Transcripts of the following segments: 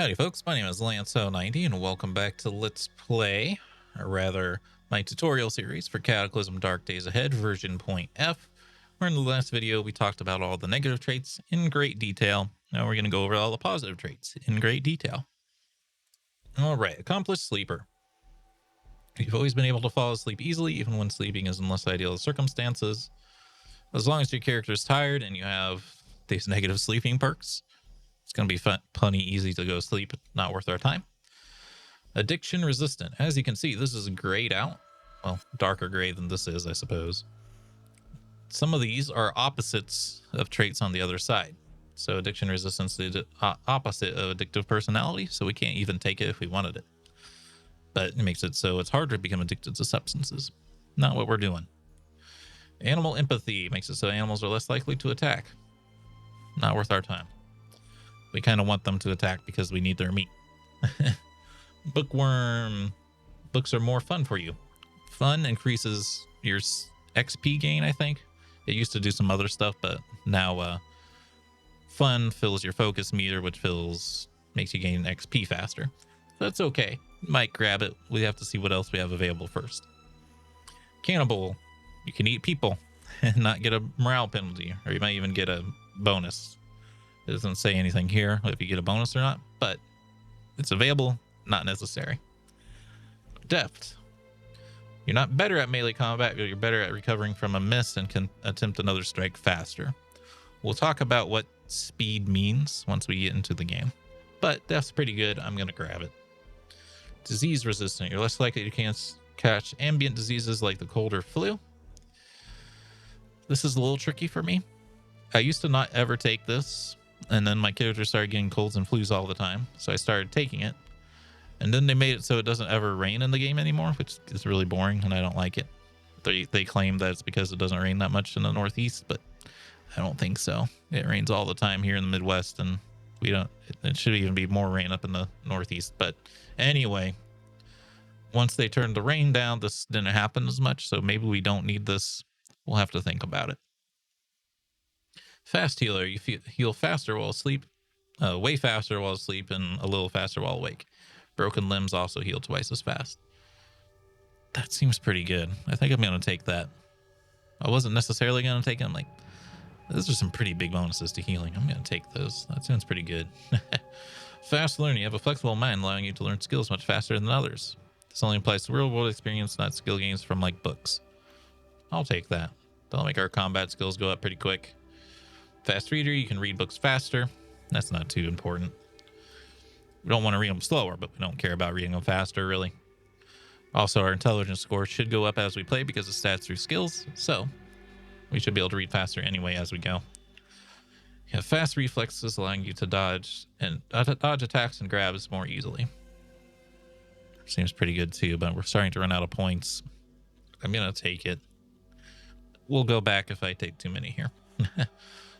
Howdy folks, my name is Lance 90 and welcome back to Let's Play, or rather my tutorial series for Cataclysm Dark Days Ahead version .f, where in the last video we talked about all the negative traits in great detail. Now we're going to go over all the positive traits in great detail. Alright, accomplished sleeper. You've always been able to fall asleep easily even when sleeping is in less ideal circumstances. As long as your character is tired and you have these negative sleeping perks, it's going to be plenty easy to go sleep, not worth our time. Addiction resistant. As you can see, this is grayed out. Well, darker gray than this is, I suppose. Some of these are opposites of traits on the other side. So addiction resistance is the opposite of addictive personality, so we can't even take it if we wanted it. But it makes it so it's harder to become addicted to substances. Not what we're doing. Animal empathy makes it so animals are less likely to attack. Not worth our time. We kind of want them to attack because we need their meat. Bookworm. Books are more fun for you. Fun increases your XP gain, I think. It used to do some other stuff, but now fun fills your focus meter, which makes you gain XP faster. So that's okay. Might grab it. We have to see what else we have available first. Cannibal. You can eat people and not get a morale penalty, or you might even get a bonus. It doesn't say anything here if you get a bonus or not, but it's available, not necessary. Deft. You're not better at melee combat, but you're better at recovering from a miss and can attempt another strike faster. We'll talk about what speed means once we get into the game, but Deft's pretty good. I'm going to grab it. Disease resistant. You're less likely to catch ambient diseases like the cold or flu. This is a little tricky for me. I used to not ever take this, and then my character started getting colds and flus all the time, so I started taking it. And then they made it so it doesn't ever rain in the game anymore, which is really boring, and I don't like it. They claim that it's because it doesn't rain that much in the Northeast, but I don't think so. It rains all the time here in the Midwest, and it should even be more rain up in the Northeast. But anyway, once they turned the rain down, this didn't happen as much, so maybe we don't need this. We'll have to think about it. Fast healer. You heal faster while asleep, way faster while asleep, and a little faster while awake. Broken limbs also heal twice as fast. That seems pretty good. I think I'm going to take that. I wasn't necessarily going to take it. I'm like, those are some pretty big bonuses to healing. I'm going to take those. That sounds pretty good. Fast learning. You have a flexible mind, allowing you to learn skills much faster than others. This only applies to real-world experience, not skill gains from, like, books. I'll take that. That'll make our combat skills go up pretty quick. Fast reader, you can read books faster. That's not too important. We don't want to read them slower, but we don't care about reading them faster, really. Also, our intelligence score should go up as we play because of stats through skills, so we should be able to read faster anyway as we go. You have fast reflexes, allowing you to dodge attacks and grabs more easily. Seems pretty good too, but we're starting to run out of points. I'm going to take it. We'll go back if I take too many here.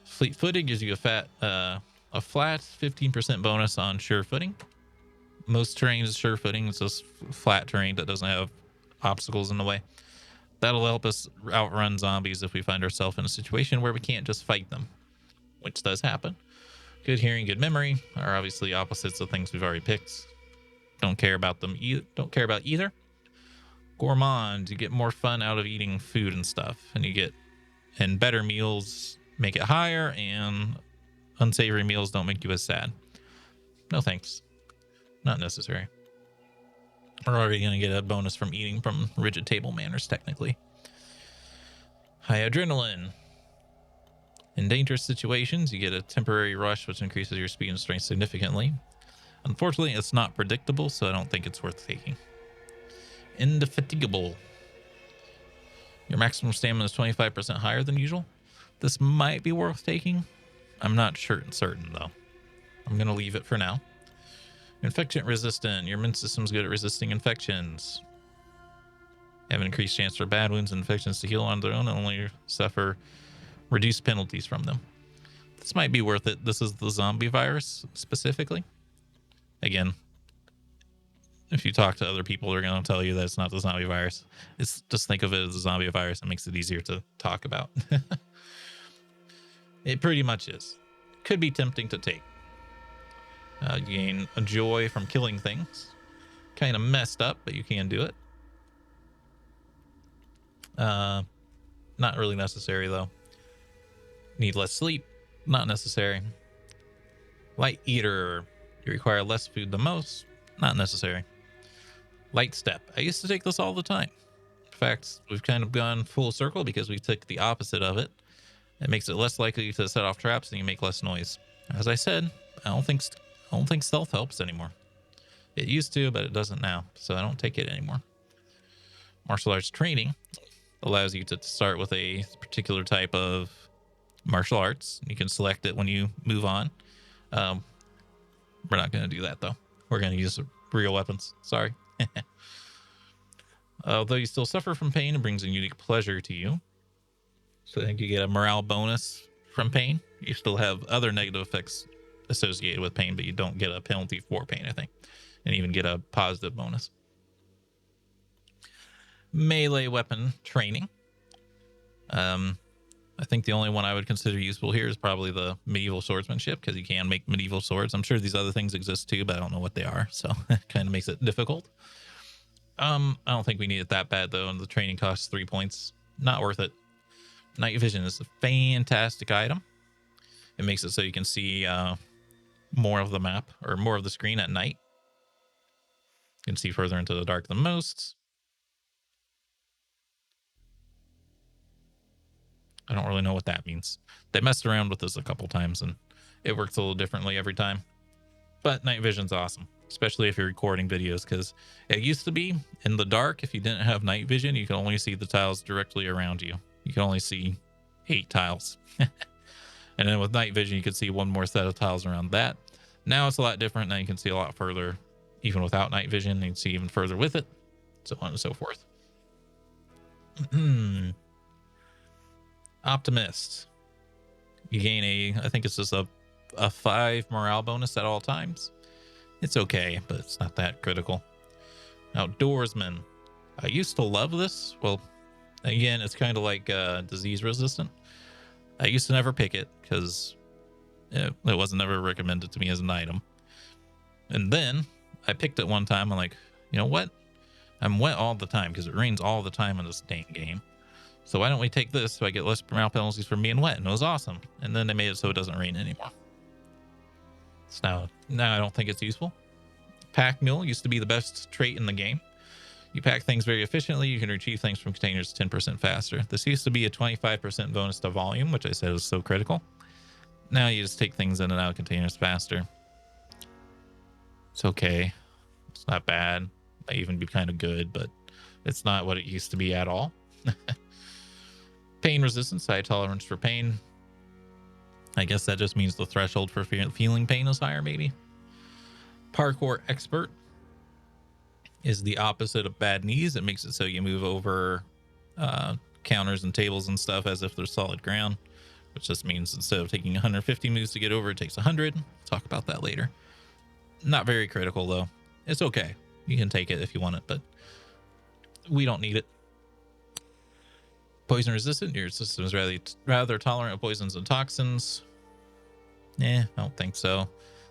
Fleet footed gives you a flat 15% bonus on sure footing. Most terrain is sure footing. It's just flat terrain that doesn't have obstacles in the way. That'll help us outrun zombies if we find ourselves in a situation where we can't just fight them, which does happen. Good hearing, good memory are obviously opposites of things we've already picked. Don't care about them. Don't care about either. Gourmand, you get more fun out of eating food and stuff, and better meals make it higher, and unsavory meals don't make you as sad. No thanks. Not necessary. We're already going to get a bonus from eating from rigid table manners, technically. High adrenaline. In dangerous situations, you get a temporary rush, which increases your speed and strength significantly. Unfortunately, it's not predictable, so I don't think it's worth taking. Indefatigable. Your maximum stamina is 25% higher than usual. This might be worth taking. I'm not certain though. I'm going to leave it for now. Infection resistant. Your immune system's good at resisting infections. You have an increased chance for bad wounds and infections to heal on their own and only suffer reduced penalties from them. This might be worth it. This is the zombie virus specifically. Again, if you talk to other people, they're going to tell you that it's not the zombie virus. Just think of it as a zombie virus. It makes it easier to talk about. It pretty much is. Could be tempting to take. You gain a joy from killing things. Kind of messed up, but you can do it. Not really necessary, though. Need less sleep. Not necessary. Light eater. You require less food than most. Not necessary. Light step. I used to take this all the time. In fact, we've kind of gone full circle because we took the opposite of it. It makes it less likely to set off traps and you make less noise. As I said, I don't think stealth helps anymore. It used to, but it doesn't now, so I don't take it anymore. Martial arts training allows you to start with a particular type of martial arts. You can select it when you move on. We're not going to do that, though. We're going to use real weapons. Sorry. Although you still suffer from pain, it brings a unique pleasure to you. So I think you get a morale bonus from pain. You still have other negative effects associated with pain, but you don't get a penalty for pain, I think. And even get a positive bonus. Melee weapon training. I think the only one I would consider useful here is probably the medieval swordsmanship, because you can make medieval swords. I'm sure these other things exist too, but I don't know what they are, so it kind of makes it difficult. I don't think we need it that bad, though, and the training costs 3 points. Not worth it. Night vision is a fantastic item. It makes it so you can see more of the map, or more of the screen at night. You can see further into the dark than most. I don't really know what that means. They messed around with this a couple times, and it works a little differently every time. But night vision's awesome, especially if you're recording videos, because it used to be in the dark, if you didn't have night vision, you could only see the tiles directly around you. You could only see 8 tiles. And then with night vision, you could see one more set of tiles around that. Now it's a lot different. Now you can see a lot further, even without night vision. You can see even further with it, so on and so forth. Optimist. You gain I think it's just a 5 morale bonus at all times. It's okay, but it's not that critical. Outdoorsman. I used to love this. Well, again, it's kind of like disease resistant. I used to never pick it because it wasn't ever recommended to me as an item. And then I picked it one time. I'm like, you know what? I'm wet all the time because it rains all the time in this dang game. So why don't we take this so I get less morale penalties from being wet? And it was awesome. And then they made it so it doesn't rain anymore. So now I don't think it's useful. Pack mule used to be the best trait in the game. You pack things very efficiently. You can retrieve things from containers 10% faster. This used to be a 25% bonus to volume, which I said was so critical. Now you just take things in and out of containers faster. It's okay. It's not bad. Might even be kind of good, but it's not what it used to be at all. Pain resistance, high tolerance for pain. I guess that just means the threshold for feeling pain is higher, maybe. Parkour expert is the opposite of bad knees. It makes it so you move over counters and tables and stuff as if they're solid ground, which just means instead of taking 150 moves to get over, it takes 100. We'll talk about that later. Not very critical, though. It's okay. You can take it if you want it, but we don't need it. Poison resistant. Your system is rather tolerant of poisons and toxins. I don't think so.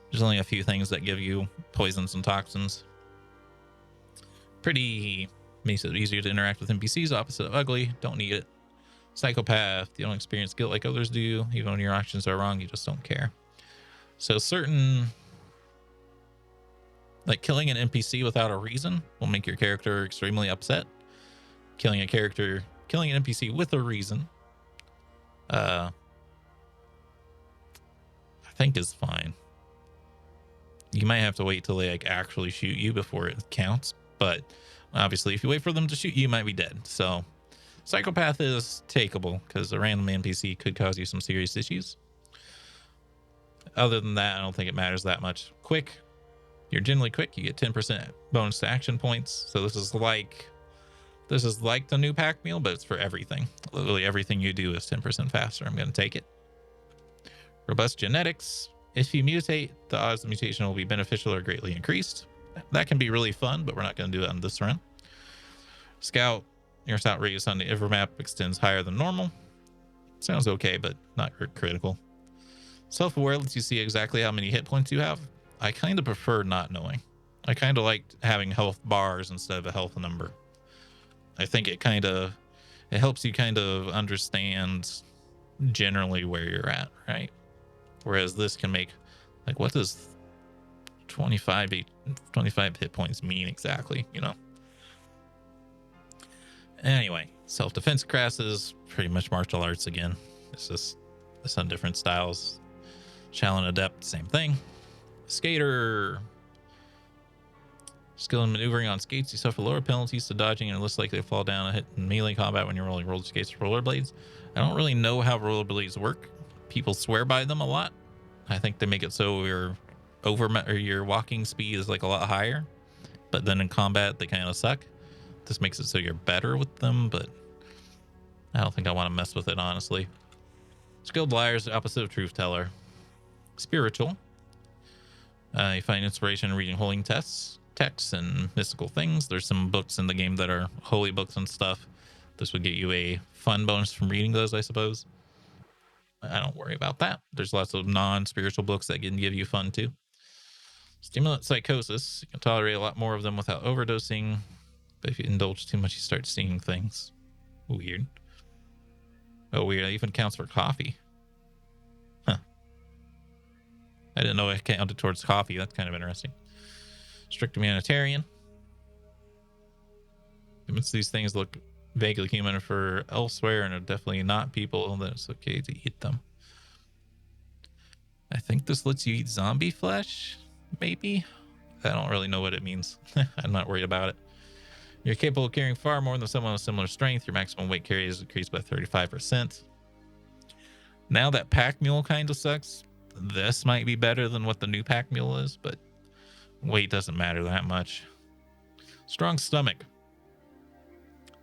There's only a few things that give you poisons and toxins. Pretty makes it easier to interact with NPCs. Opposite of ugly. Don't need it. Psychopath. You don't experience guilt like others do. Even when your actions are wrong, you just don't care. So certain, like killing an NPC without a reason will make your character extremely upset. Killing an NPC with a reason, I think is fine. You might have to wait till they like actually shoot you before it counts, but obviously if you wait for them to shoot you, you might be dead. So psychopath is takeable because a random NPC could cause you some serious issues. Other than that, I don't think it matters that much. Quick. You're generally quick. You get 10% bonus to action points. So this is like the new pack meal, but it's for everything. Literally everything you do is 10% faster. I'm going to take it. Robust genetics. If you mutate, the odds of mutation will be beneficial or greatly increased. That can be really fun, but we're not going to do it on this run. Scout. Your scout radius on the ever map extends higher than normal. Sounds okay, but not critical. Self-aware lets you see exactly how many hit points you have. I kind of prefer not knowing. I kind of like having health bars instead of a health number. I think it helps you kind of understand generally where you're at, right? Whereas this can make, like, what does 25 hit points mean exactly, you know? Anyway, self-defense classes, pretty much martial arts again. It's just some different styles. Shaolin Adept, same thing. Skater. Skill in maneuvering on skates, you suffer lower penalties to dodging and are less likely to fall down and hit in melee combat when you're rolling roller skates or rollerblades. I don't really know how rollerblades work. People swear by them a lot. I think they make it so your walking speed is like a lot higher, but then in combat they kind of suck. This makes it so you're better with them, but I don't think I want to mess with it, honestly. Skilled liar is the opposite of truth teller. Spiritual. You find inspiration in reading holy texts and mystical things. There's some books in the game that are holy books and stuff. This would get you a fun bonus from reading those, I suppose. I don't worry about that. There's lots of non-spiritual books that can give you fun too. Stimulant psychosis. You can tolerate a lot more of them without overdosing, but if you indulge too much, you start seeing things. Weird. Oh, weird. It even counts for coffee. Huh. I didn't know it counted towards coffee. That's kind of interesting. Strict humanitarian. Once these things look vaguely human for elsewhere and are definitely not people, then it's okay to eat them. I think this lets you eat zombie flesh, maybe? I don't really know what it means. I'm not worried about it. You're capable of carrying far more than someone with similar strength. Your maximum weight carry is increased by 35%. Now that pack mule kind of sucks. This might be better than what the new pack mule is, but weight doesn't matter that much. Strong stomach.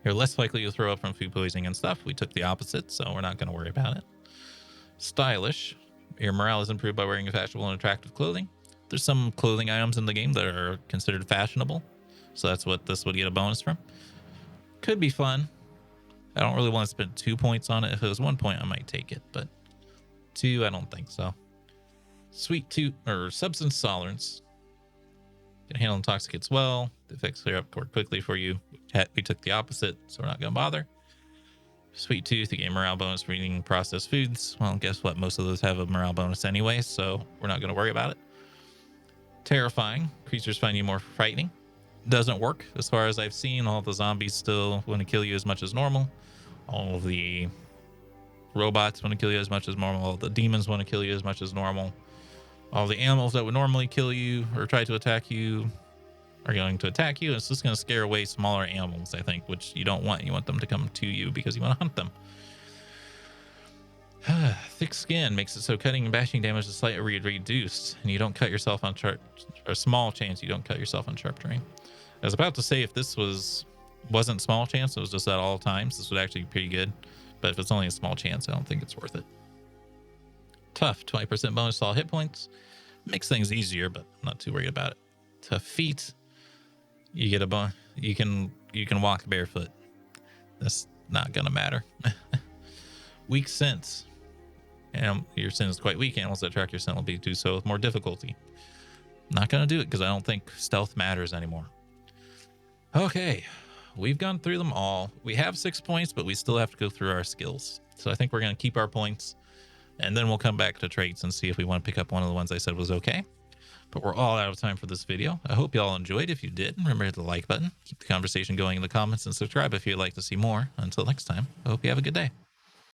You're less likely to throw up from food poisoning and stuff. We took the opposite, so we're not going to worry about it. Stylish. Your morale is improved by wearing fashionable and attractive clothing. There's some clothing items in the game that are considered fashionable, so that's what this would get a bonus from. Could be fun. I don't really want to spend 2 points on it. If it was 1 point, I might take it, but 2, I don't think so. Sweet tooth or substance tolerance. Can handle intoxicants well. The effects clear up more quickly for you. We took the opposite, so we're not going to bother. Sweet tooth, you get a morale bonus for eating processed foods. Well, guess what? Most of those have a morale bonus anyway, so we're not going to worry about it. Terrifying. Creatures find you more frightening. Doesn't work. As far as I've seen, all the zombies still want to kill you as much as normal. All of the robots want to kill you as much as normal. All the demons want to kill you as much as normal. All the animals that would normally kill you or try to attack you are going to attack you. It's just going to scare away smaller animals, I think, which you don't want. You want them to come to you because you want to hunt them. Thick skin makes it so cutting and bashing damage is slightly reduced, and you don't cut yourself on a small chance you don't cut yourself on sharp terrain. I was about to say if this wasn't small chance, it was just at all times, this would actually be pretty good. But if it's only a small chance, I don't think it's worth it. Tough, 20% bonus to all hit points. Makes things easier, but I'm not too worried about it. Tough feet. You get a you can walk barefoot. That's not gonna matter. Weak sense. And your scent is quite weak. Animals that track your scent will do so with more difficulty. Not gonna do it because I don't think stealth matters anymore. Okay, we've gone through them all. We have 6 points, but we still have to go through our skills. So I think we're gonna keep our points. And then we'll come back to traits and see if we want to pick up one of the ones I said was okay. But we're all out of time for this video. I hope you all enjoyed. If you did, remember to hit the like button. Keep the conversation going in the comments and subscribe if you'd like to see more. Until next time, I hope you have a good day.